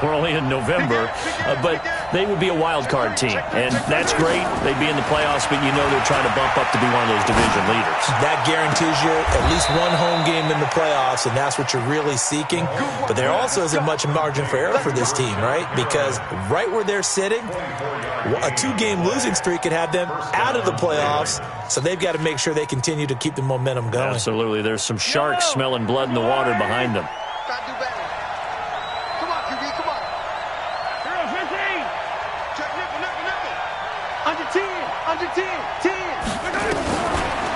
We're only in November, but they would be a wild card team, and that's great. They'd be in the playoffs, but you know they're trying to bump up to be one of those division leaders. That guarantees you at least one home game in the playoffs, and that's what you're really seeking. But there also isn't much margin for error for this team, right? Because right where they're sitting, a 2-game losing streak could have them out of the playoffs, so they've got to make sure they continue to keep the momentum going. Absolutely. There's some sharks smelling blood in the water behind them.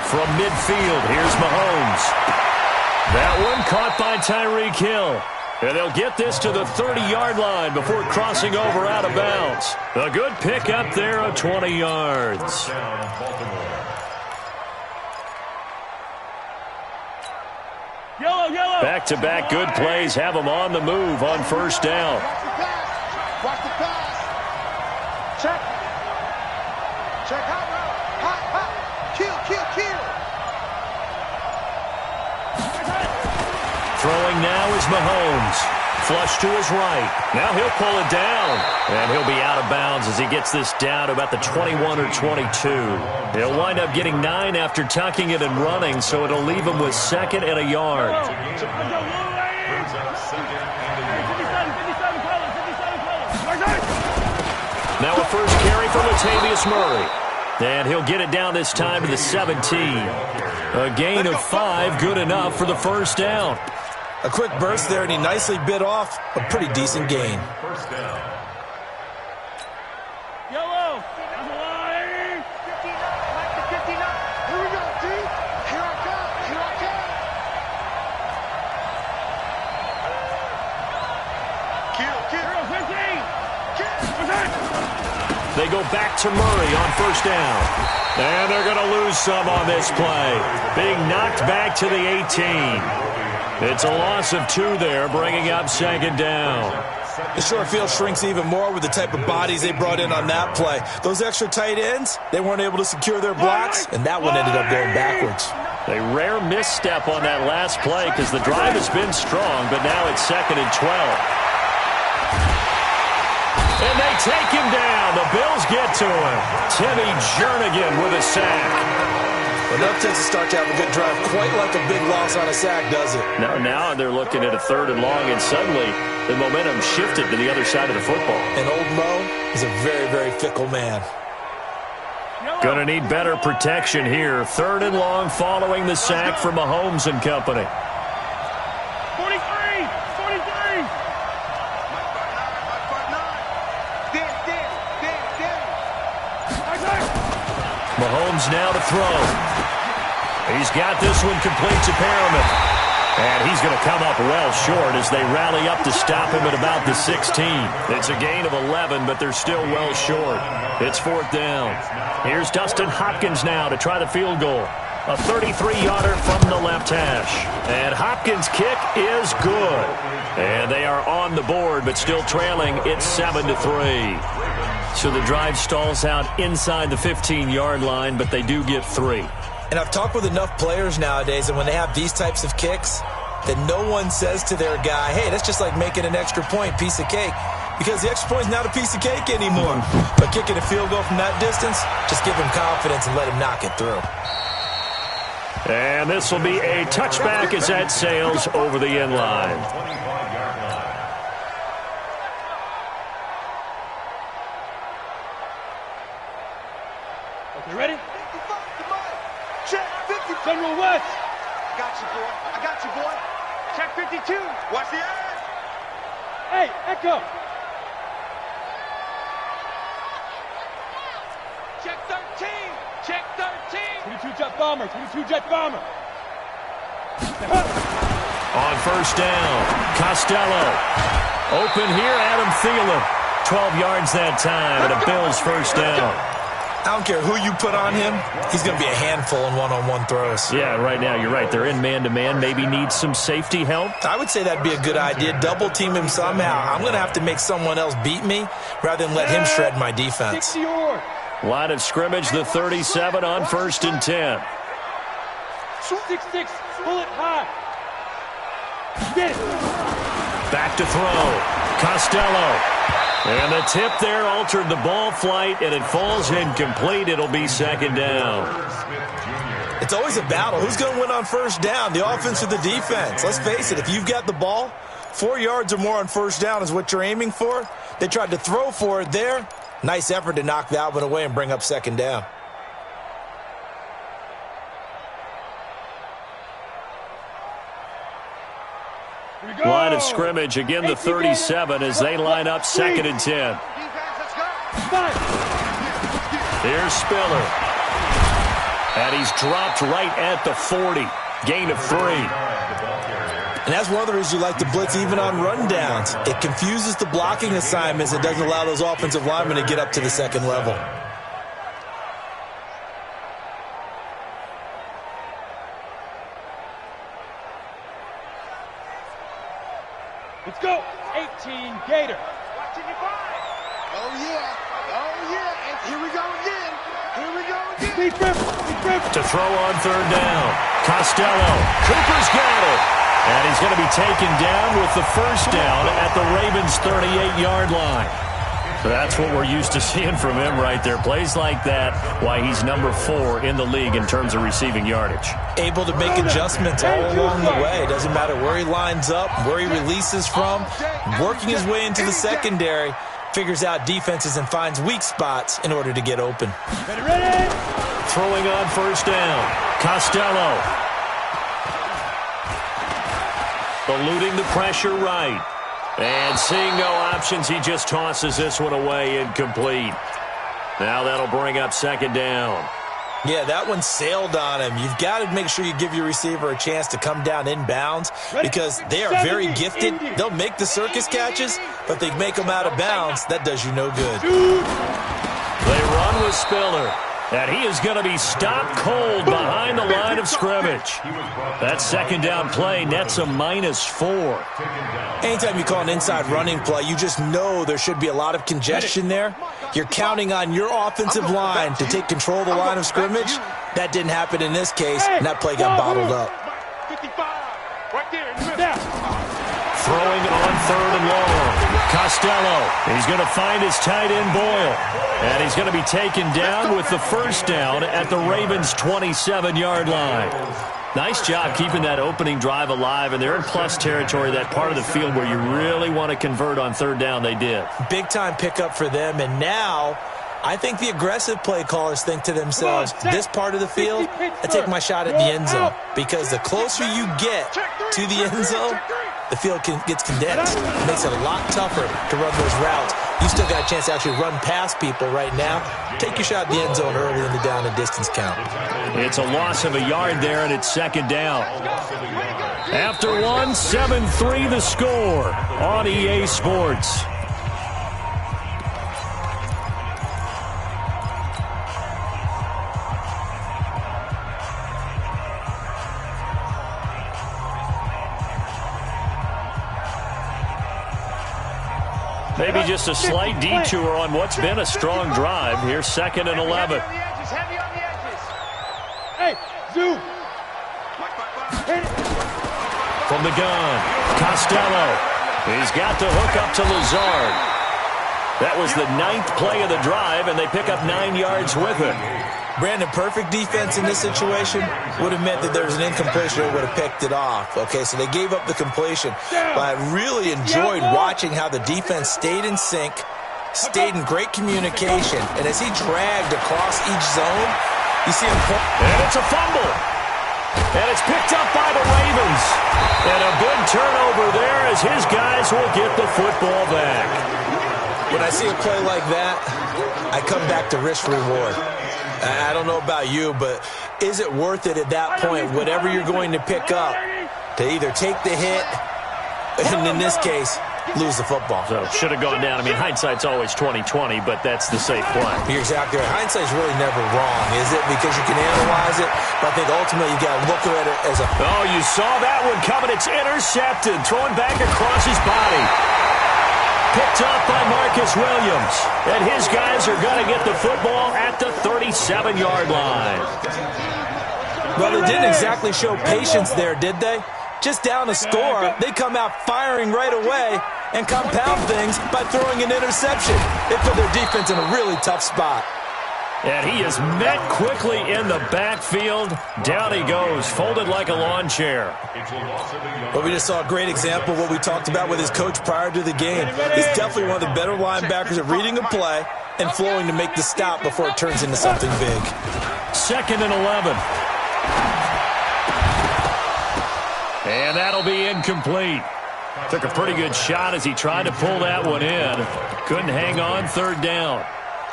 From midfield, here's Mahomes. That one caught by Tyreek Hill. And they'll get this to the 30-yard line before crossing over out of bounds. A good pick up there of 20 yards. Back-to-back good plays have them on the move on first down. Watch the pass. Check. Check hot. Kill. Throwing now is Mahomes. Flush to his right. Now he'll pull it down. And he'll be out of bounds as he gets this down to about the 21 or 22. He'll wind up getting 9 after tucking it and running, so it'll leave him with 2nd and a yard. Now a first carry for Latavius Murray. And he'll get it down this time to the 17. A gain of 5, good enough for the first down. A quick burst there, and he nicely bit off a pretty decent gain. First down. Yellow. On the line. 59. Mike to 59. Here we go, D. Here I come. They go back to Murray on first down. And they're going to lose some on this play. Being knocked back to the 18. It's a loss of 2 there, bringing up 2nd down. The short field shrinks even more with the type of bodies they brought in on that play. Those extra tight ends, they weren't able to secure their blocks, and that one ended up going backwards. A rare misstep on that last play because the drive has been strong, but now it's 2nd and 12. And they take him down. The Bills get to him. Timmy Jernigan with a sack. Enough to start to have a good drive. Quite like a big loss on a sack, does it? Now they're looking at a 3rd and long, and suddenly the momentum shifted to the other side of the football. And old Mo is a very, very fickle man. Going to need better protection here. 3rd and long following the sack from Mahomes and company. 43. Mahomes now to throw. He's got this one complete to Perriman. And he's going to come up well short as they rally up to stop him at about the 16. It's a gain of 11, but they're still well short. It's 4th down. Here's Dustin Hopkins now to try the field goal. A 33-yarder from the left hash. And Hopkins' kick is good. And they are on the board, but still trailing. It's 7-3. So the drive stalls out inside the 15-yard line, but they do get 3. And I've talked with enough players nowadays, and when they have these types of kicks, that no one says to their guy, hey, that's just like making an extra point, piece of cake. Because the extra point is not a piece of cake anymore. But kicking a field goal from that distance, just give him confidence and let him knock it through. And this will be a touchback as that sails over the end line. You ready? Check 50. General West. I got you, boy. Check 52. Watch the ass. Hey, Echo. Check 13. Check 13. 22 jet bomber. 22 jet bomber. On first down, Costello. Open here, Adam Thielen. 12 yards that time, and a Bills first down. I don't care who you put on him, he's going to be a handful in one-on-one throws. Yeah, right now you're right. They're in man-to-man. Maybe need some safety help. I would say that'd be a good idea. Double team him somehow. I'm going to have to make someone else beat me rather than let him shred my defense. Line of scrimmage, the 37 on 1st and 10. 6-6, pull it high. Get it. Back to throw. Costello. And the tip there altered the ball flight, and it falls incomplete. It'll be second down. It's always a battle. Who's going to win on first down, the offense or the defense? Let's face it, if you've got the ball, 4 yards or more on first down is what you're aiming for. They tried to throw for it there. Nice effort to knock that one away and bring up second down. Line of scrimmage, again the 37 as they line up 2nd and 10. Here's Spiller. And he's dropped right at the 40. Gain of 3. And that's one of the reasons you like to blitz even on rundowns. It confuses the blocking assignments. It doesn't allow those offensive linemen to get up to the second level. Let's go. 18, Gator. Watching your body. Oh, yeah. Oh, yeah. And here we go again. Here we go again. Speed grip. To throw on 3rd down. Costello. Cooper's got it. And he's going to be taken down with the first down at the Ravens' 38-yard line. So that's what we're used to seeing from him right there. Plays like that, why he's number 4 in the league in terms of receiving yardage. Able to make adjustments all along the way. Doesn't matter where he lines up, where he releases from. Working his way into the secondary, figures out defenses and finds weak spots in order to get open. Ready. Throwing on 1st down. Costello. Eluding the pressure right. And seeing no options, he just tosses this one away incomplete. Now that'll bring up 2nd down. Yeah, that one sailed on him. You've got to make sure you give your receiver a chance to come down inbounds because they are very gifted. They'll make the circus catches, but they make them out of bounds. That does you no good. They run with Spiller. And he is going to be stopped cold behind the line of scrimmage. That 2nd down play nets a -4. Anytime you call an inside running play, you just know there should be a lot of congestion there. You're counting on your offensive line to take control of the line of scrimmage. That didn't happen in this case, and that play got bottled up. 55. Right there. Throwing on 3rd and long. Costello. He's going to find his tight end Boyle. And he's going to be taken down with the first down at the Ravens' 27-yard line. Nice job keeping that opening drive alive, and they're in plus territory, that part of the field where you really want to convert on 3rd down. They did. Big-time pickup for them, and now I think the aggressive play callers think to themselves, this part of the field, I take my shot at the end zone, because the closer you get to the end zone, the field gets condensed. It makes it a lot tougher to run those routes. You still got a chance to actually run past people right now. Take your shot at the end zone early in the down and distance count. It's a loss of a yard there, and it's 2nd down. After 1, 7-3 the score on EA Sports. Maybe just a slight detour on what's been a strong drive. Here's 2nd and 11. Heavy on the edges. Hey, zoom. From the gun, Costello. He's got the hook up to Lazard. That was the 9th play of the drive, and they pick up 9 yards with it. Brandon, perfect defense in this situation would have meant that there was an incompletion or would have picked it off. Okay, so they gave up the completion. But I really enjoyed watching how the defense stayed in sync, stayed in great communication, and as he dragged across each zone, you see him... And it's a fumble. And it's picked up by the Ravens. And a big turnover there as his guys will get the football back. When I see a play like that, I come back to risk-reward. I don't know about you, but is it worth it at that point, whatever you're going to pick up, to either take the hit, and in this case, lose the football? So should have gone down. I mean, hindsight's always 20/20, but that's the safe play. You're exactly right. Hindsight's really never wrong, is it? Because you can analyze it, but I think ultimately you got to look at it as a... Oh, you saw that one coming. It's intercepted, thrown back across his body. Picked up by Marcus Williams. And his guys are going to get the football at the 37-yard line. Well, they didn't exactly show patience there, did they? Just down a score, they come out firing right away, and compound things by throwing an interception. It put their defense in a really tough spot. And he is met quickly in the backfield. Down he goes, folded like a lawn chair. But we just saw a great example of what we talked about with his coach prior to the game. He's definitely one of the better linebackers at reading a play and flowing to make the stop before it turns into something big. 2nd and 11. And that'll be incomplete. Took a pretty good shot as he tried to pull that one in. Couldn't hang on, 3rd down.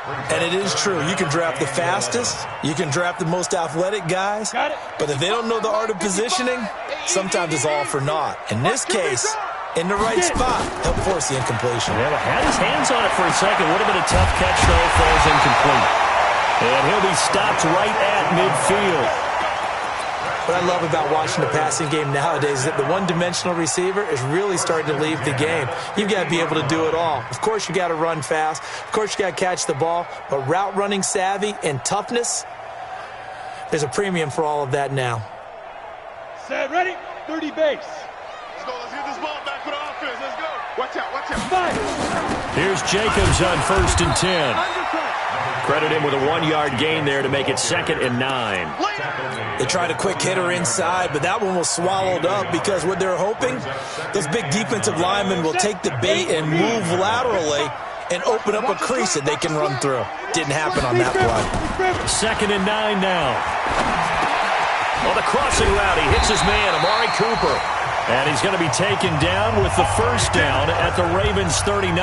And it is true. You can draft the fastest. You can draft the most athletic guys. But if they don't know the art of positioning, sometimes it's all for naught. In this case, in the right spot, he'll force the incompletion. Yeah, had his hands on it for a second. Would have been a tough catch, though. Falls incomplete. And he'll be stopped right at midfield. What I love about watching the passing game nowadays is that the one-dimensional receiver is really starting to leave the game. You've got to be able to do it all. Of course, you got to run fast. Of course, you got to catch the ball. But route running savvy and toughness, there's a premium for all of that now. Set, ready, 30 base. Let's go. Let's get this ball back for the offense. Let's go. Watch out. Watch out. 5. Here's Jacobs on 1st and 10. Credit him with a 1-yard gain there to make it 2nd and 9. They tried a quick hitter inside, but that one was swallowed up because what they're hoping, those big defensive linemen will take the bait and move laterally and open up a crease that they can run through. Didn't happen on that play. 2nd and 9 now. On the crossing route, he hits his man, Amari Cooper. And he's going to be taken down with the 1st down at the Ravens' 39.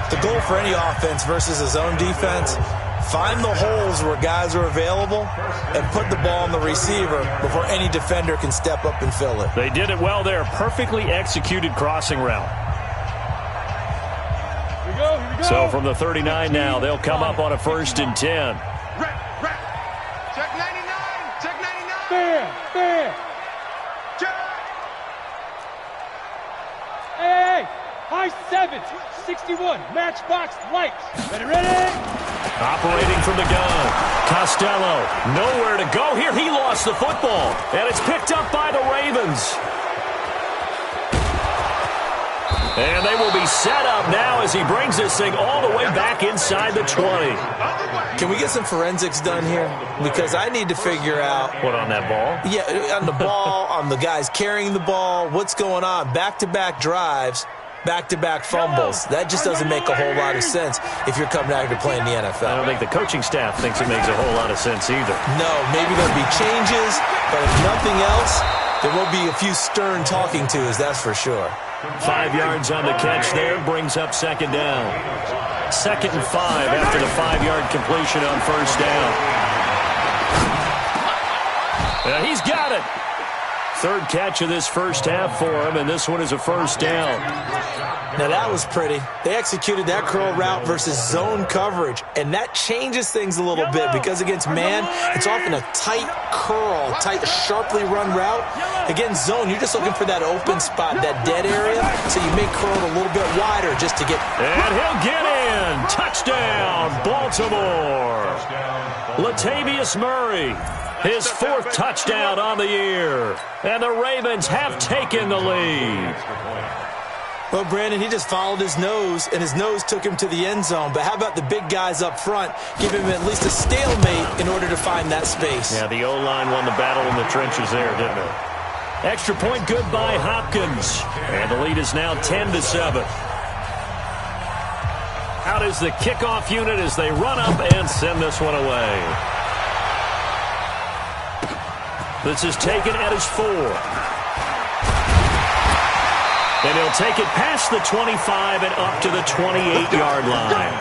The goal for any offense versus his own defense, find the holes where guys are available and put the ball on the receiver before any defender can step up and fill it. They did it well there. Perfectly executed crossing route. Here we go, here we go. So from the 39 now, they'll come up on a 1st and 10. Check 99. Check 99. Fair. Check. Hey, high 7, 61, matchbox lights. Ready? Operating from the gun. Costello, nowhere to go here. He lost the football, and it's picked up by the Ravens. And they will be set up now as he brings this thing all the way back inside the 20. Can we get some forensics done here? Because I need to figure out... What, on that ball? Yeah, on the ball, on the guys carrying the ball, what's going on? Back-to-back drives, back-to-back fumbles. That just doesn't make a whole lot of sense if you're coming out here to play in the NFL. I don't think the coaching staff thinks it makes a whole lot of sense either. No, maybe there'll be changes, but if nothing else, there will be a few stern talking tos, that's for sure. 5 yards on the catch there, brings up 2nd down. 2nd and 5 after the 5-yard completion on 1st down. He's got it. 3rd catch of this 1st half for him, and this one is a 1st down. Now that was pretty. They executed that curl route versus zone coverage, and that changes things a little bit because against man, it's often a tight curl, tight, sharply run route. Against zone, you're just looking for that open spot, that dead area, so you may curl it a little bit wider just to get... And he'll get in. Touchdown, Baltimore. Latavius Murray, his 4th touchdown on the year. And the Ravens have taken the lead. Well, Brandon, he just followed his nose, and his nose took him to the end zone. But how about the big guys up front? Give him at least a stalemate in order to find that space. Yeah, the O-line won the battle in the trenches there, didn't it? Extra point good by Hopkins. And the lead is now 10-7. Out is the kickoff unit as they run up and send this one away. This is taken at his 4. And he'll take it past the 25 and up to the 28-yard line.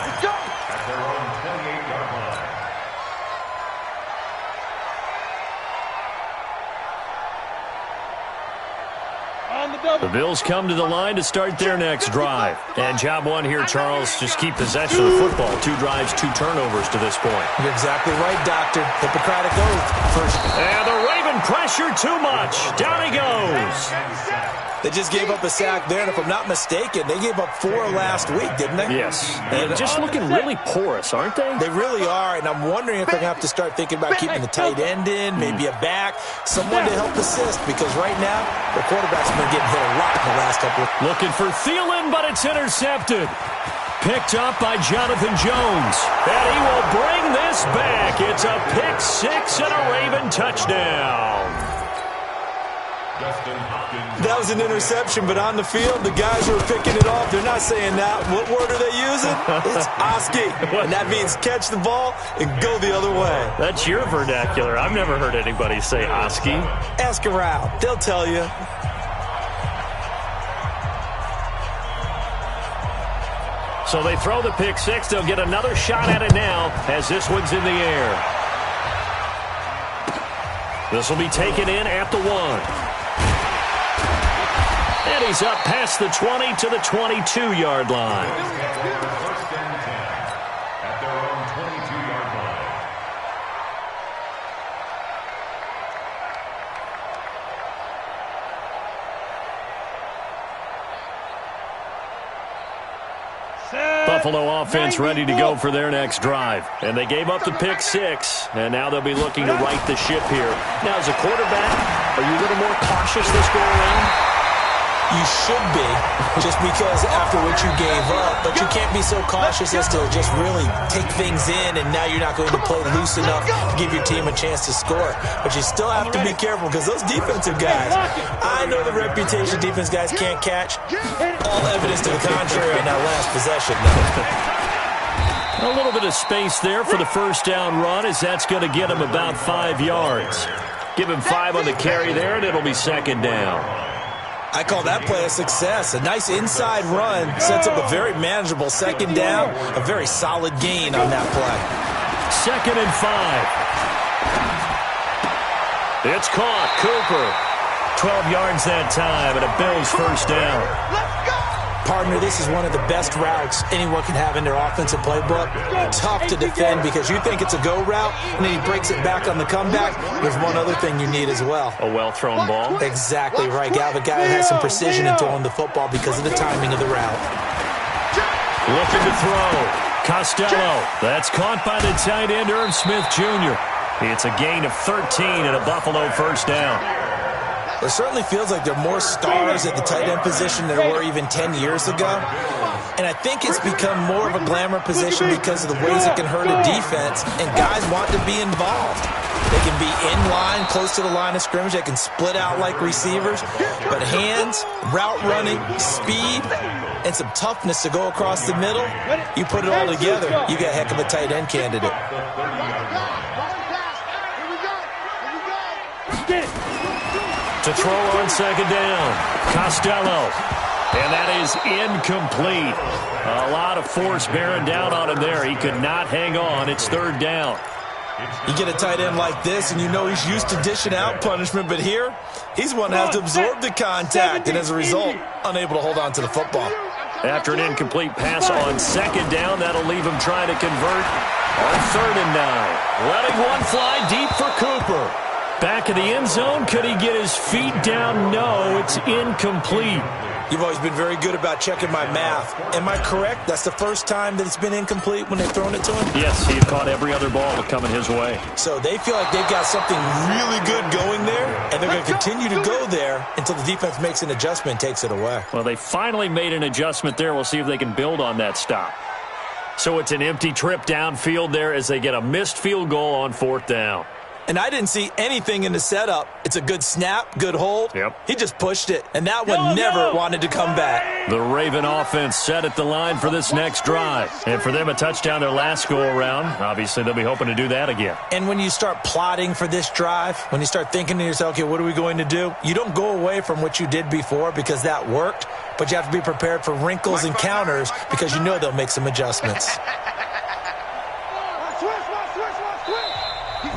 The Bills come to the line to start their next drive. And job one here, Charles, just keep possession of the football. 2 drives, 2 turnovers to this point. You're exactly right, Doctor. Hippocratic oath. First. And the Ravens giving pressure too much. Down he goes. They just gave up a sack there, and if I'm not mistaken, they gave up 4 last week, didn't they? Yes. And just looking really porous, aren't they? They really are, and I'm wondering if they're going to have to start thinking about keeping the tight end in, maybe a back, someone to help assist, because right now, the quarterback's been getting hit a lot in the last couple of... Looking for Thielen, but it's intercepted. Picked up by Jonathan Jones. And he will bring this back. It's a pick 6 and a Raven touchdown. That was an interception, but on the field, the guys who are picking it off, they're not saying that. What word are they using? It's Oski, and that means catch the ball and go the other way. That's your vernacular. I've never heard anybody say Oski. Ask around. They'll tell you. So they throw the pick 6. They'll get another shot at it now as this one's in the air. This will be taken in at the 1. And he's up past the 20 to the 22-yard line. First and 10 at their own 22-yard line. Buffalo offense ready to go for their next drive. And they gave up the pick 6, and now they'll be looking to right the ship here. Now, as a quarterback, are you a little more cautious this go around? You should be, just because after what you gave up, but you can't be so cautious as to just really take things in, and now you're not going to play loose enough to give your team a chance to score. But you still have to be careful, because those defensive guys, I know the reputation defense guys can't catch. All evidence to the contrary on that last possession, though. A little bit of space there for the first down run, as that's going to get him about 5 yards. Give him 5 on the carry there, and it'll be second down. I call that play a success. A nice inside run sets up a very manageable second down, a very solid gain on that play. Second and 5. It's caught. Cooper. 12 yards that time, and a Bills first down. Partner, this is one of the best routes anyone can have in their offensive playbook. Tough to defend because you think it's a go route, and then he breaks it back on the comeback. There's one other thing you need as well. A well-thrown ball? Exactly right. You have a guy who has some precision in throwing the football because of the timing of the route. Looking to throw. Costello. That's caught by the tight end, Irv Smith Jr. It's a gain of 13 and a Buffalo first down. It certainly feels like there are more stars at the tight end position than there were even 10 years ago. And I think it's become more of a glamour position because of the ways it can hurt a defense, and guys want to be involved. They can be in line, close to the line of scrimmage. They can split out like receivers. But hands, route running, speed, and some toughness to go across the middle, you put it all together, you got a heck of a tight end candidate. To throw on second down, Costello. And that is incomplete. A lot of force bearing down on him there. He could not hang on. It's third down. You get a tight end like this, and you know he's used to dishing out punishment, but here, he's one that has to absorb the contact, and as a result, unable to hold on to the football. After an incomplete pass on second down, that'll leave him trying to convert on 3rd and 9. Letting one fly deep for Cooper. Back of the end zone, could he get his feet down? No, it's incomplete. You've always been very good about checking my math. Am I correct? That's the first time that it's been incomplete when they've thrown it to him? Yes, he had caught every other ball coming his way. So they feel like they've got something really good going there, and they're going to continue to go there until the defense makes an adjustment and takes it away. Well, they finally made an adjustment there. We'll see if they can build on that stop. So it's an empty trip downfield there as they get a missed field goal on 4th down. And I didn't see anything in the setup. It's a good snap, good hold. Yep. He just pushed it, and that one never wanted to come back. The Raven offense set at the line for this next drive. And for them, a touchdown their last go-around. Obviously, they'll be hoping to do that again. And when you start plotting for this drive, when you start thinking to yourself, okay, what are we going to do? You don't go away from what you did before because that worked, but you have to be prepared for wrinkles and counters because you know they'll make some adjustments.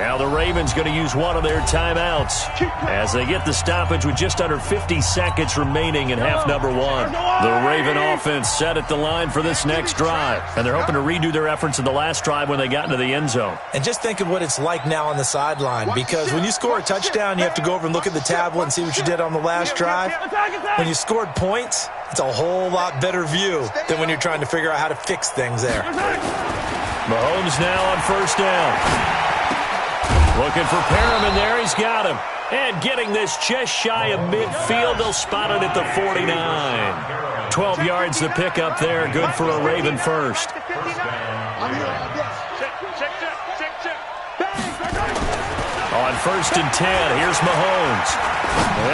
Now the Ravens going to use one of their timeouts as they get the stoppage with just under 50 seconds remaining in half number one. The Raven offense set at the line for this next drive, and they're hoping to redo their efforts in the last drive when they got into the end zone. And just think of what it's like now on the sideline, because when you score a touchdown, you have to go over and look at the tablet and see what you did on the last drive. When you scored points, it's a whole lot better view than when you're trying to figure out how to fix things there. Mahomes now on first down. Looking for Perriman there. He's got him. And getting this just shy of midfield. They'll spot it at the 49. 12 yards to pick up there. Good for a Raven first. On first and 10, here's Mahomes.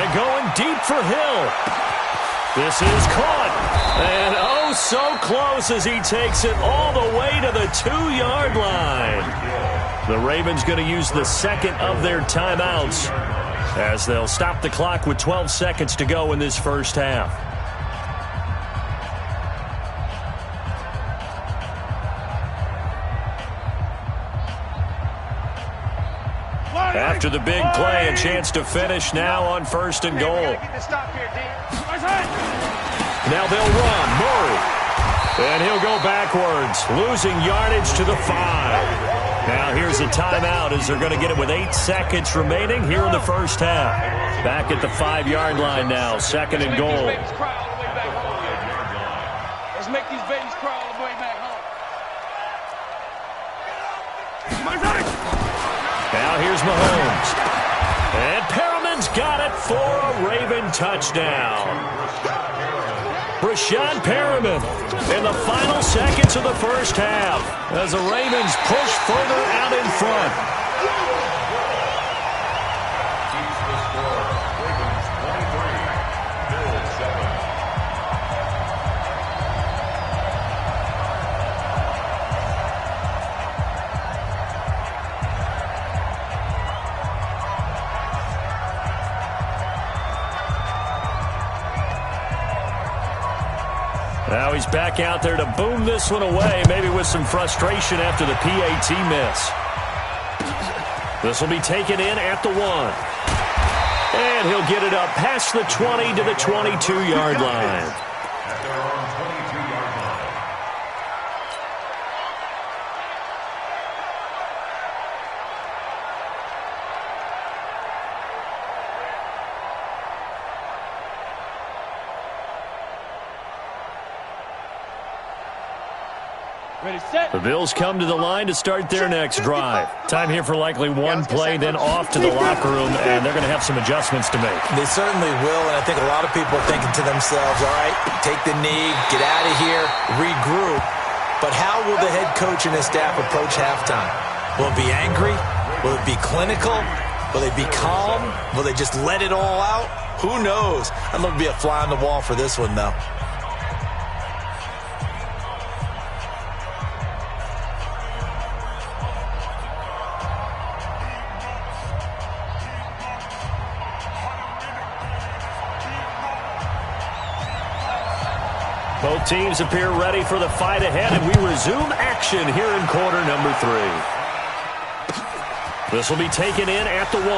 And going deep for Hill. This is caught. And oh, so close as he takes it all the way to the 2-yard line. The Ravens going to use the second of their timeouts as they'll stop the clock with 12 seconds to go in this first half. After the big play, a chance to finish now on first and goal. Now they'll run. Murray. And he'll go backwards, losing yardage to the 5. Now here's a timeout as they're going to get it with 8 seconds remaining here in the first half. Back at the 5-yard line now, second and goal. Let's make these babies cry all the way back home. Now here's Mahomes. And Perriman's got it for a Raven touchdown. Brashad Perriman in the final seconds of the first half as the Ravens push further out in front. Keeps the score. Ravens 23, Bills 7. Now he's back out there to boom this one away, maybe with some frustration after the PAT miss. This will be taken in at the 1. And he'll get it up past the 20 to the 22-yard line. At their own 22-yard line. The Bills come to the line to start their next drive. Time here for likely one play, then off to the locker room, and they're going to have some adjustments to make. They certainly will, and I think a lot of people are thinking to themselves, all right, take the knee, get out of here, regroup. But how will the head coach and his staff approach halftime? Will it be angry? Will it be clinical? Will they be calm? Will they just let it all out? Who knows? I'd love to be a fly on the wall for this one, though. Both teams appear ready for the fight ahead, and we resume action here in quarter number 3. This will be taken in at the 1.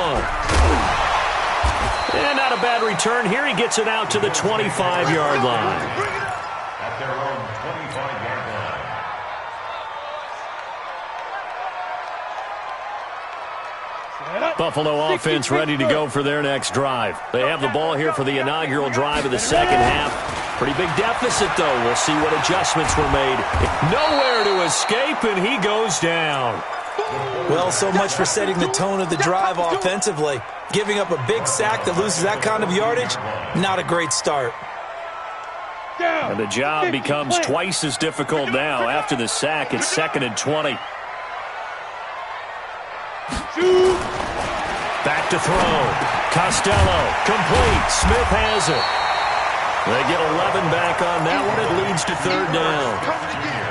And not a bad return here. He gets it out to the 25-yard line. At their own 25-yard line. Buffalo offense ready to go for their next drive. They have the ball here for the inaugural drive of the second half. Pretty big deficit, though. We'll see what adjustments were made. Nowhere to escape, and he goes down. Well, so much for setting the tone of the drive offensively. Giving up a big sack that loses that kind of yardage, not a great start. And the job becomes twice as difficult now. After the sack, it's second and 20. Back to throw. Costello, complete. Smith has it. They get 11 back on that one. It leads to third down.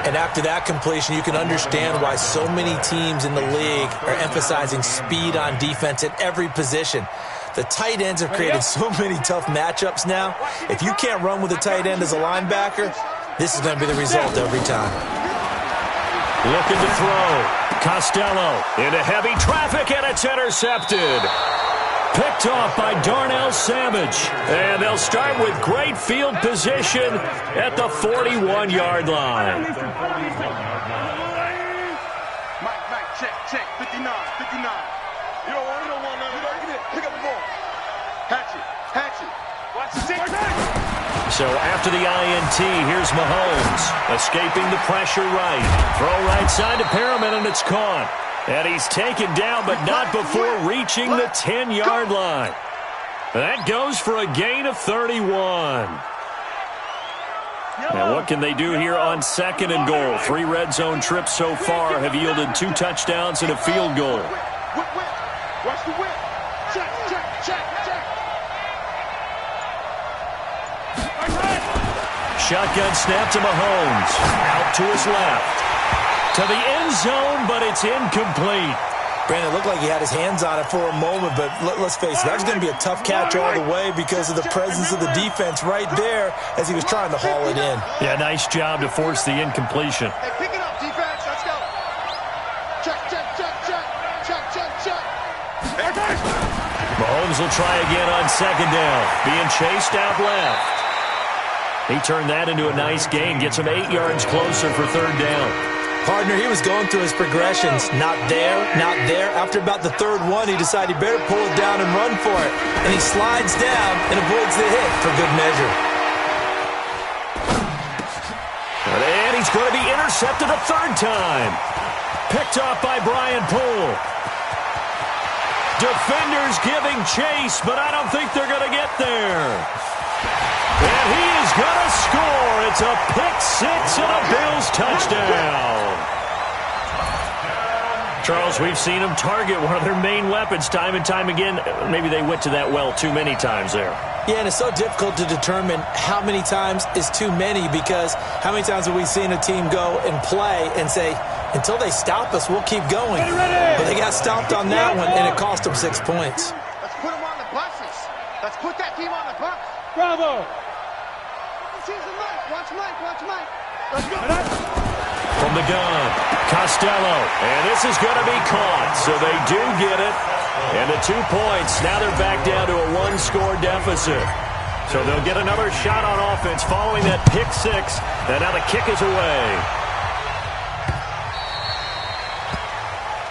And after that completion, you can understand why so many teams in the league are emphasizing speed on defense at every position. The tight ends have created so many tough matchups now. If you can't run with a tight end as a linebacker, this is going to be the result every time. Looking to throw. Costello into heavy traffic, and it's intercepted. Picked off by Darnell Savage. And they'll start with great field position at the 41-yard line. Mike, check. 59. You don't want none of that. Pick up the ball. Hatch it. Watch the stick. So after the INT, here's Mahomes, escaping the pressure right. Throw right side to Perriman, and it's caught. And he's taken down, but not before reaching the 10-yard line. That goes for a gain of 31. Now what can they do here on 2nd and goal? 3 red zone trips so far have yielded 2 touchdowns and a field goal. Whip. Watch the whip. Check. Shotgun snap to Mahomes. Out to his left. To the end zone, but it's incomplete. Brandon, it looked like he had his hands on it for a moment, but let's face it, that was going to be a tough catch all the way because of the presence of the defense right there as he was trying to haul it in. Yeah, nice job to force the incompletion. Hey, pick it up, defense. Let's go. Check. Mahomes will try again on 2nd down. Being chased out left. He turned that into a nice gain. Gets him 8 yards closer for 3rd down. Partner, he was going through his progressions. Not there. After about the 3rd one, he decided he better pull it down and run for it. And he slides down and avoids the hit for good measure. And he's going to be intercepted a 3rd time. Picked off by Brian Poole. Defenders giving chase, but I don't think they're going to get there. And he is going to score. It's a pick-6 and a Bills touchdown. Charles, we've seen them target one of their main weapons time and time again. Maybe they went to that well too many times there. Yeah, and it's so difficult to determine how many times is too many because how many times have we seen a team go and play and say, until they stop us, we'll keep going. But they got stopped on that one, and it cost them 6 points. Let's put them on the buses. Let's put that team on the bus. Bravo. Watch Mike. Let's go. From the gun, Costello. And this is going to be caught, so they do get it. And the 2 points, now they're back down to a 1-score deficit. So they'll get another shot on offense following that pick-6. And now the kick is away.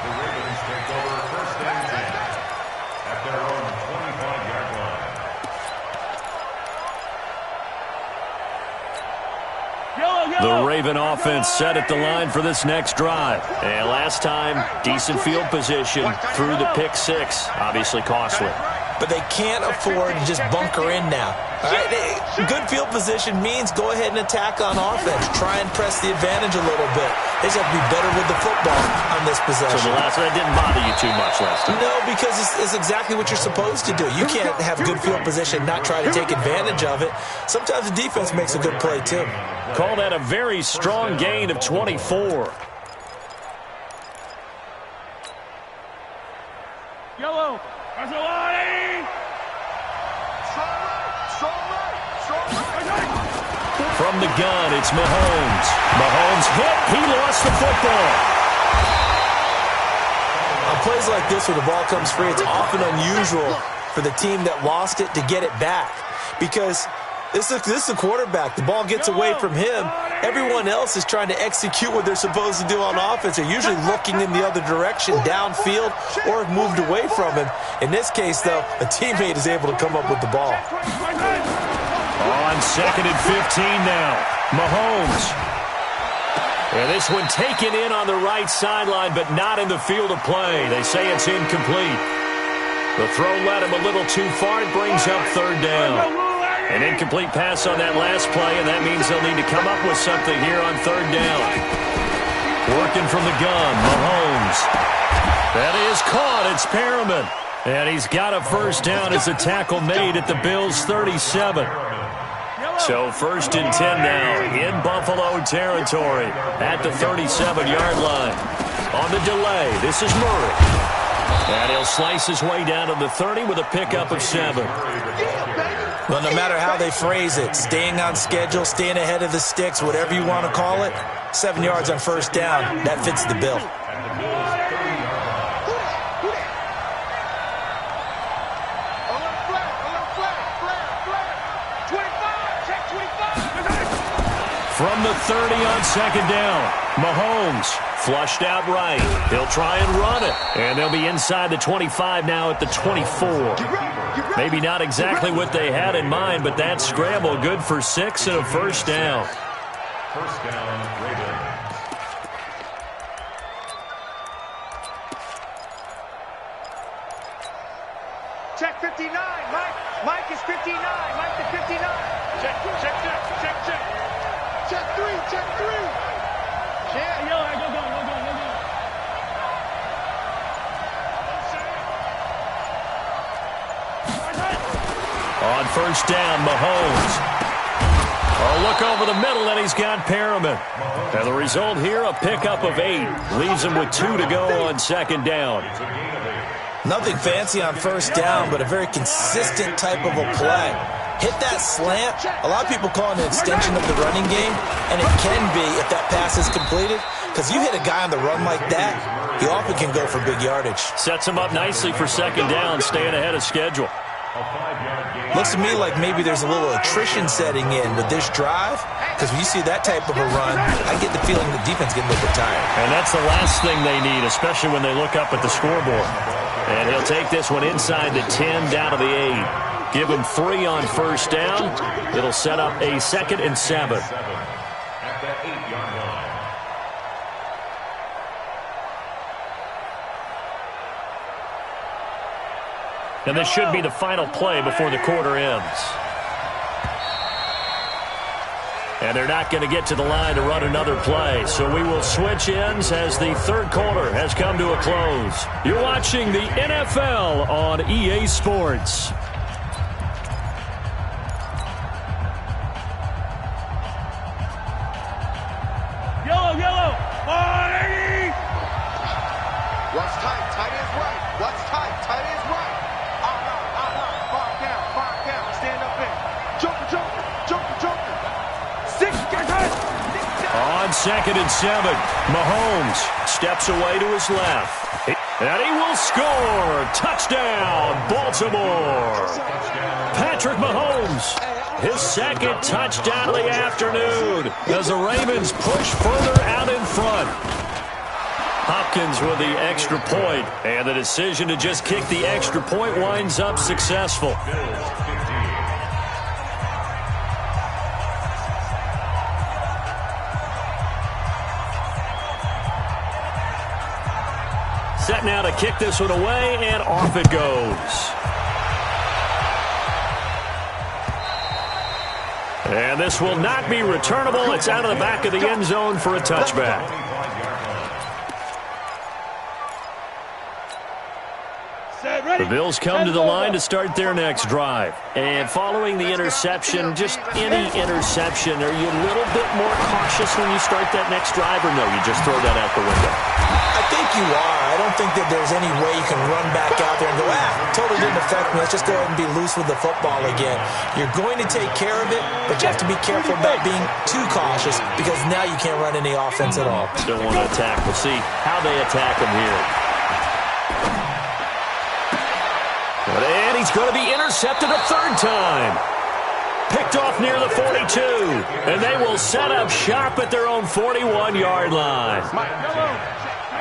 The Ravens take over 1st and 10 at their own 25-yard line. The Raven offense set at the line for this next drive. And last time, decent field position through the pick-6. Obviously costly. But they can't afford to just bunker in now. All right? Good field position means go ahead and attack on offense. Try and press the advantage a little bit. They just have to be better with the football on this possession. So that didn't bother you too much last time? No, because it's exactly what you're supposed to do. You can't have good field position, not try to take advantage of it. Sometimes the defense makes a good play, too. Call that a very strong gain of 24. Yellow. From the gun, it's Mahomes. Mahomes hit. He lost the football. On plays like this where the ball comes free, it's often unusual for the team that lost it to get it back. Because this is the quarterback. The ball gets away from him. Everyone else is trying to execute what they're supposed to do on offense. They're usually looking in the other direction, downfield, or have moved away from him. In this case, though, a teammate is able to come up with the ball. On 2nd and 15 now. Mahomes. And this one taken in on the right sideline, but not in the field of play. They say it's incomplete. The throw led him a little too far. It brings up 3rd down. An incomplete pass on that last play, and that means they'll need to come up with something here on 3rd down. Working from the gun, Mahomes. That is caught. It's Perriman. And he's got a 1st down as a tackle made at the Bills' 37. So 1st and 10 now in Buffalo territory at the 37-yard line. On the delay, this is Murray. And he'll slice his way down to the 30 with a pickup of 7. Well, no matter how they phrase it, staying on schedule, staying ahead of the sticks, whatever you want to call it, 7 yards on 1st down, that fits the bill. the 30 on second down. Mahomes flushed out right. He'll try and run it. And they'll be inside the 25 now at the 24. Maybe not exactly what they had in mind, but that scramble good for 6 and a first down. First down, Ravens. Check 59. Mike is 59. Mike to 59. Check. Check 3. Check. Yo, go. On first down, Mahomes. Look over the middle, and he's got Perriman. And the result here, a pickup of 8. Leaves him with 2 to go on second down. Nothing fancy on first down, but a very consistent type of a play. Hit that slant. A lot of people call it an extension of the running game, and it can be if that pass is completed, because you hit a guy on the run like that, he often can go for big yardage. Sets him up nicely for second down, staying ahead of schedule. Looks to me like maybe there's a little attrition setting in with this drive, because when you see that type of a run, I get the feeling the defense getting a little bit tired. And that's the last thing they need, especially when they look up at the scoreboard. And he'll take this one inside the 10 down to the 8. Give him 3 on first down. It'll set up a 2nd and 7. At the 8-yard line. And this should be the final play before the quarter ends. And they're not going to get to the line to run another play. So we will switch ends as the third quarter has come to a close. You're watching the NFL on EA Sports. Yellow. 180. What's tight? Tight is right. What's tight? Tight is right. Five down. Stand up in. Joker. 6 guys. On 2nd and 7, Mahomes steps away to his left. And he will score. Touchdown, Baltimore. Patrick Mahomes, his 2nd touchdown of the afternoon as the Ravens push further out in front. Hopkins with the extra point, and the decision to just kick the extra point winds up successful. Set now to kick this one away, and off it goes. And this will not be returnable. It's out of the back of the end zone for a touchback. The Bills come to the line to start their next drive. And following the interception, just any interception, are you a little bit more cautious when you start that next drive, or no, you just throw that out the window? I think you are. I don't think that there's any way you can run back out there and go, totally didn't affect me. Let's just go ahead and be loose with the football again. You're going to take care of it, but you have to be careful about being too cautious, because now you can't run any offense at all. Still want to attack. We'll see how they attack him here. And he's going to be intercepted a 3rd time. Picked off near the 42. And they will set up shop at their own 41-yard line.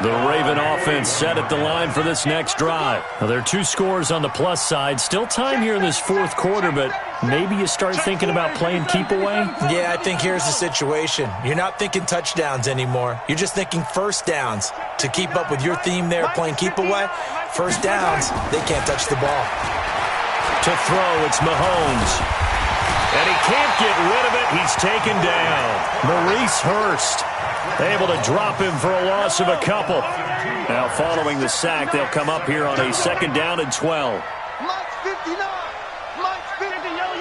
The Raven offense set at the line for this next drive. Now, there are 2 scores on the plus side. Still time here in this 4th quarter, but maybe you start thinking about playing keep away? Yeah, I think here's the situation. You're not thinking touchdowns anymore. You're just thinking first downs. To keep up with your theme there, playing keep away, first downs, they can't touch the ball. To throw, it's Mahomes. And he can't get rid of it. He's taken down. Maurice Hurst able to drop him for a loss of a couple. Now, following the sack, they'll come up here on a 2nd down and 12. Mike's 59. Mike's 50. Yellow.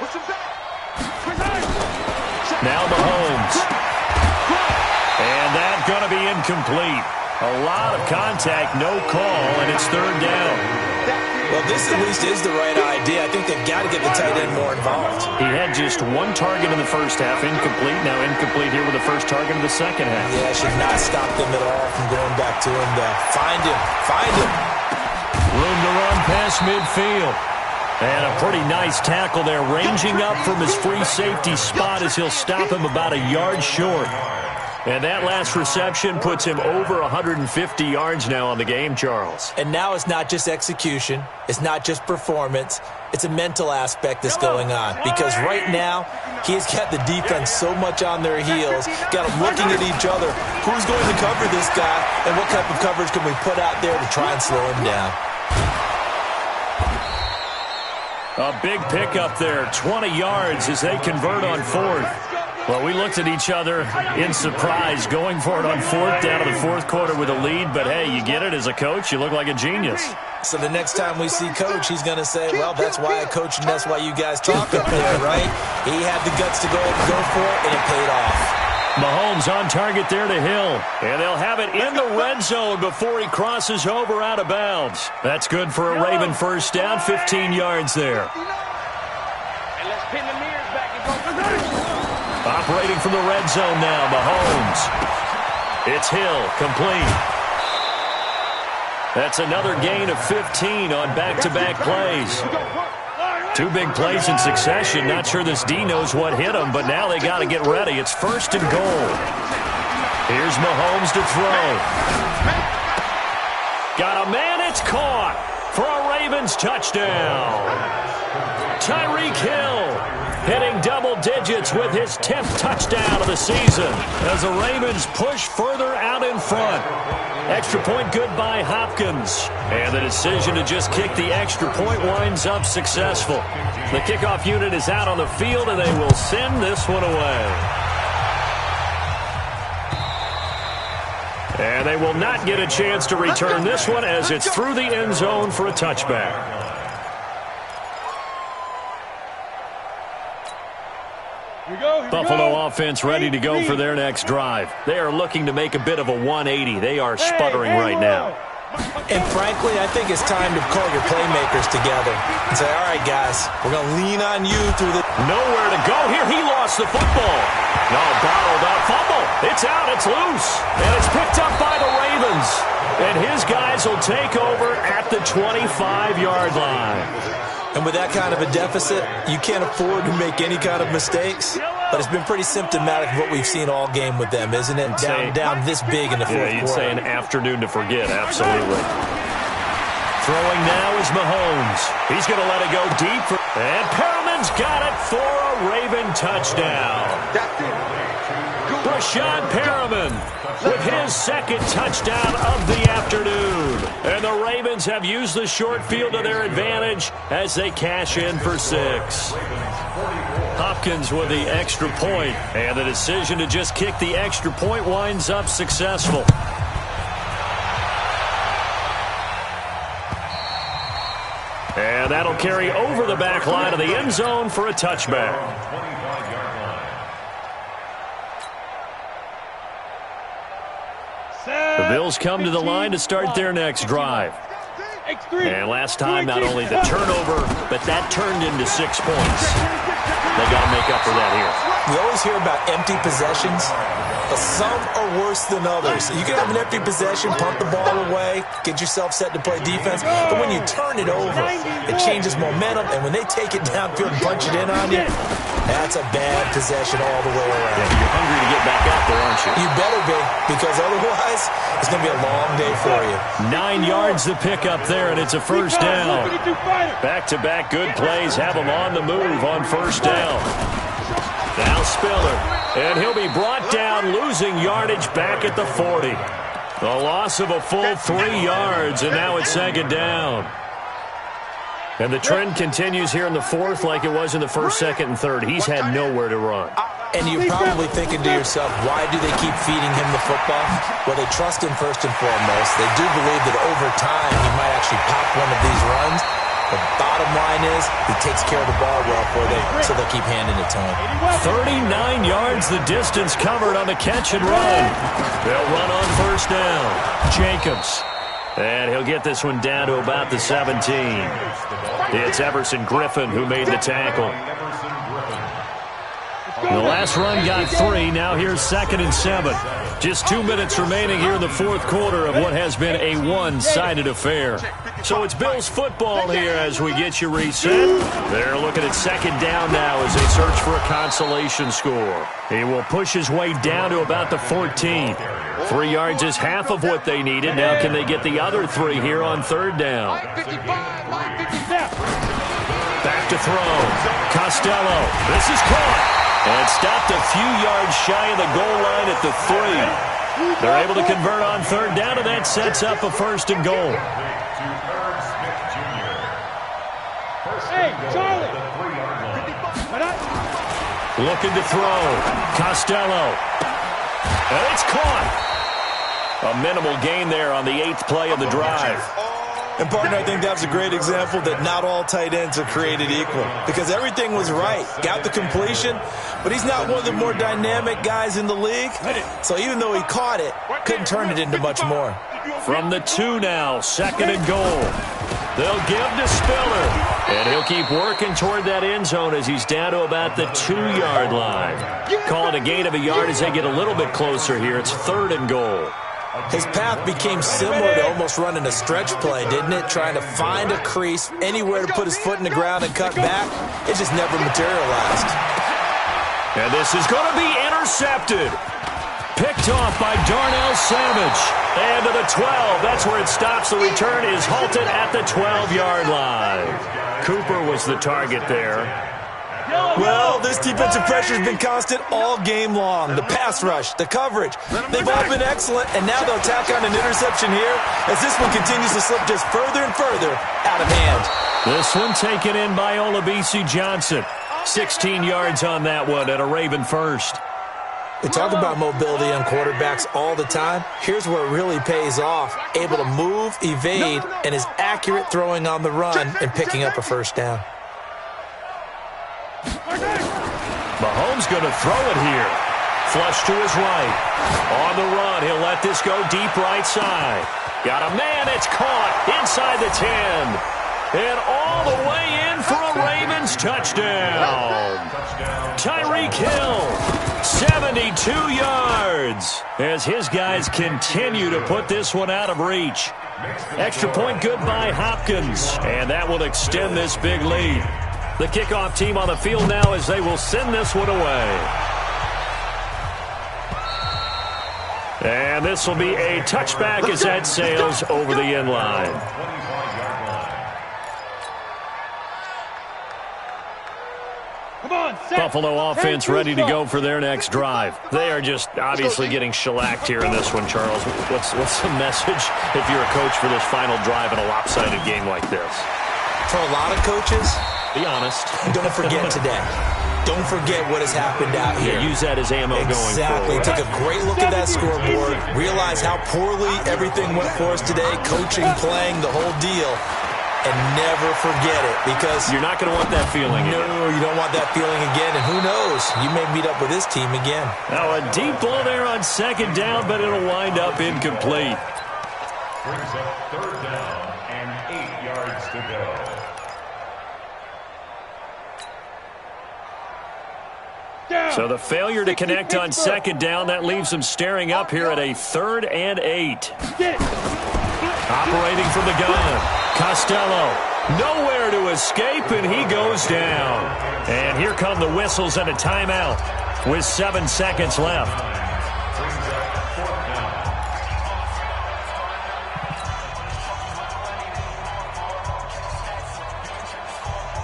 What's your back? Now Mahomes. And that's going to be incomplete. A lot of contact, no call, and it's 3rd down. Well, this at least is the right idea. I think they've got to get the tight end more involved. He had just 1 target in the first half, incomplete. Now incomplete here with the first target of the second half. Yeah, should not stop them at all from going back to him. Find him. Room to run past midfield. And a pretty nice tackle there, ranging up from his free safety spot as he'll stop him about a yard short. And that last reception puts him over 150 yards now on the game, Charles. And now it's not just execution. It's not just performance. It's a mental aspect that's going on. Because right now, he's got the defense so much on their heels, got them looking at each other. Who's going to cover this guy, and what type of coverage can we put out there to try and slow him down? A big pickup there, 20 yards as they convert on fourth. Well, we looked at each other in surprise going for it on fourth down to the fourth quarter with a lead. But, hey, you get it as a coach. You look like a genius. So the next time we see Coach, he's going to say, well, that's why I coach and that's why you guys talk up there, right? He had the guts to go for it, and it paid off. Mahomes on target there to Hill. And they'll have it in the red zone before he crosses over out of bounds. That's good for a Raven first down, 15 yards there. And let's pin the mirrors back and go. Operating from the red zone now, Mahomes. It's Hill, complete. That's another gain of 15 on back-to-back plays. Two big plays in succession. Not sure this D knows what hit him, but now they got to get ready. It's first and goal. Here's Mahomes to throw. Got a man, it's caught for a Ravens touchdown. Tyreek Hill hitting double digits with his 10th touchdown of the season as the Ravens push further out in front. Extra point good by Hopkins. And the decision to just kick the extra point winds up successful. The kickoff unit is out on the field, and they will send this one away. And they will not get a chance to return this one as it's through the end zone for a touchback. Buffalo offense ready to go for their next drive. They are looking to make a bit of a 180. They are sputtering right now. And frankly, I think it's time to call your playmakers together and say, all right, guys, we're going to lean on you through the... Nowhere to go here. He lost the football. No, bottled up fumble. It's out. It's loose. And it's picked up by the Ravens. And his guys will take over at the 25-yard line. And with that kind of a deficit, you can't afford to make any kind of mistakes. But it's been pretty symptomatic of what we've seen all game with them, isn't it? Down this big in the fourth quarter. Yeah, you'd say an afternoon to forget, absolutely. Throwing now is Mahomes. He's going to let it go deep. And Perriman's got it for a Raven touchdown. Brashad Perriman with his second touchdown of the afternoon. And the Ravens have used the short field to their advantage as they cash in for 6. Hopkins with the extra point, and the decision to just kick the extra point winds up successful. And that'll carry over the back line of the end zone for a touchback. The Bills come to the line to start their next drive. And last time, not only the turnover, but that turned into 6 points. They got to make up for that here. We always hear about empty possessions, but some are worse than others. You can have an empty possession, punt the ball away, get yourself set to play defense, but when you turn it over, it changes momentum, and when they take it downfield and punch it in on you, that's a bad possession all the way around. Yeah, you're hungry to get back out there, aren't you? You better be, because otherwise, it's going to be a long day for you. 9 yards to pick up there, and it's a first down. Back-to-back good plays have them on the move on first down. Now Spiller, and he'll be brought down, losing yardage back at the 40. A loss of a full 3 yards, and now it's second down. And the trend continues here in the fourth like it was in the first, second, and third. He's had nowhere to run. And you're probably thinking to yourself, why do they keep feeding him the football? Well, they trust him first and foremost. They do believe that over time he might actually pop one of these runs. The bottom line is he takes care of the ball well for them, so they'll keep handing it to him. 39 yards the distance covered on the catch and run. They'll run on first down. Jacobs. And he'll get this one down to about the 17. It's Everson Griffin who made the tackle. The last run got 3. Now here's 2nd and 7. Just 2 minutes remaining here in the fourth quarter of what has been a one-sided affair. So it's Bills football here as we get you reset. They're looking at 2nd down now as they search for a consolation score. He will push his way down to about the 14. 3 yards is half of what they needed. Now can they get the other 3 here on 3rd down? Back to throw. Costello. This is caught. And stopped a few yards shy of the goal line at the 3. They're able to convert on 3rd down, and that sets up a 1st and goal. Hey, Charlie. Looking to throw. Costello. And it's caught. A minimal gain there on the 8th play of the drive. And, partner, I think that's a great example that not all tight ends are created equal because everything was right. Got the completion, but he's not one of the more dynamic guys in the league. So even though he caught it, couldn't turn it into much more. From the 2 now, 2nd and goal. They'll give to Spiller, and he'll keep working toward that end zone as he's down to about the 2-yard line. Call it a gain of a yard as they get a little bit closer here. It's 3rd and goal. His path became similar to almost running a stretch play, didn't it? Trying to find a crease, anywhere to put his foot in the ground and cut back. It just never materialized. And this is going to be intercepted. Picked off by Darnell Savage. And to the 12. That's where it stops. The return is halted at the 12-yard line. Cooper was the target there. Well, this defensive pressure has been constant all game long. The pass rush, the coverage, they've all been excellent, and now they'll tack on an interception here as this one continues to slip just further and further out of hand. This one taken in by Olabisi Johnson. 16 yards on that one at a Raven first. We talk about mobility on quarterbacks all the time. Here's where it really pays off. Able to move, evade, and is accurate throwing on the run and picking up a 1st down. Mahomes going to throw it here. Flush to his right. On the run, he'll let this go deep right side. Got a man, it's caught inside the 10. And all the way in for a Ravens touchdown. Tyreek Hill, 72 yards. As his guys continue to put this one out of reach. Extra point good by Hopkins. And that will extend this big lead. The kickoff team on the field now as they will send this one away. And this will be a touchback as that sails over the end line. Buffalo offense ready to go for their next drive. They are just obviously getting shellacked here in this one, Charles. What's the message if you're a coach for this final drive in a lopsided game like this? For a lot of coaches, be honest. Don't forget today. Don't forget what has happened out here. Yeah, use that as ammo going forward. Exactly. Take a great look at that scoreboard. Realize how poorly everything went for us today. Coaching, playing, the whole deal. And never forget it because you're not going to want that feeling again. No, you don't want that feeling again. And who knows? You may meet up with this team again. Now a deep ball there on 2nd down, but it'll wind up incomplete. Brings up 3rd down and 8 yards to go. So the failure to connect on 2nd down, that leaves them staring up here at a 3rd and 8. Operating from the gun, Costello. Nowhere to escape, and he goes down. And here come the whistles and a timeout with 7 seconds left.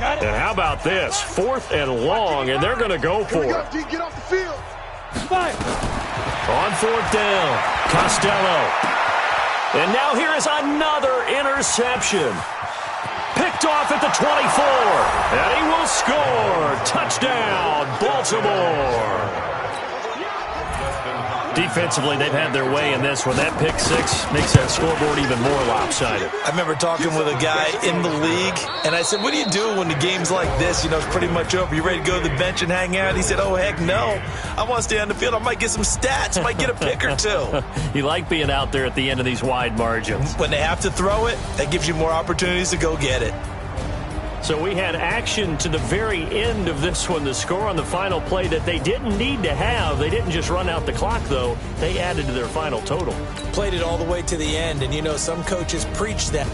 And how about this? 4th and long, and they're going to go for it. Get off the field. On 4th down, Costello. And now here is another interception. Picked off at the 24. And he will score. Touchdown, Baltimore. Defensively, they've had their way in this one. That pick 6 makes that scoreboard even more lopsided. I remember talking with a guy in the league, and I said, what do you do when the game's like this? You know, it's pretty much over. You ready to go to the bench and hang out? He said, oh, heck no. I want to stay on the field. I might get some stats. I might get a pick or 2. You like being out there at the end of these wide margins. When they have to throw it, that gives you more opportunities to go get it. So we had action to the very end of this one. The score on the final play that they didn't need to have. They didn't just run out the clock, though. They added to their final total. Played it all the way to the end, and, you know, some coaches preach that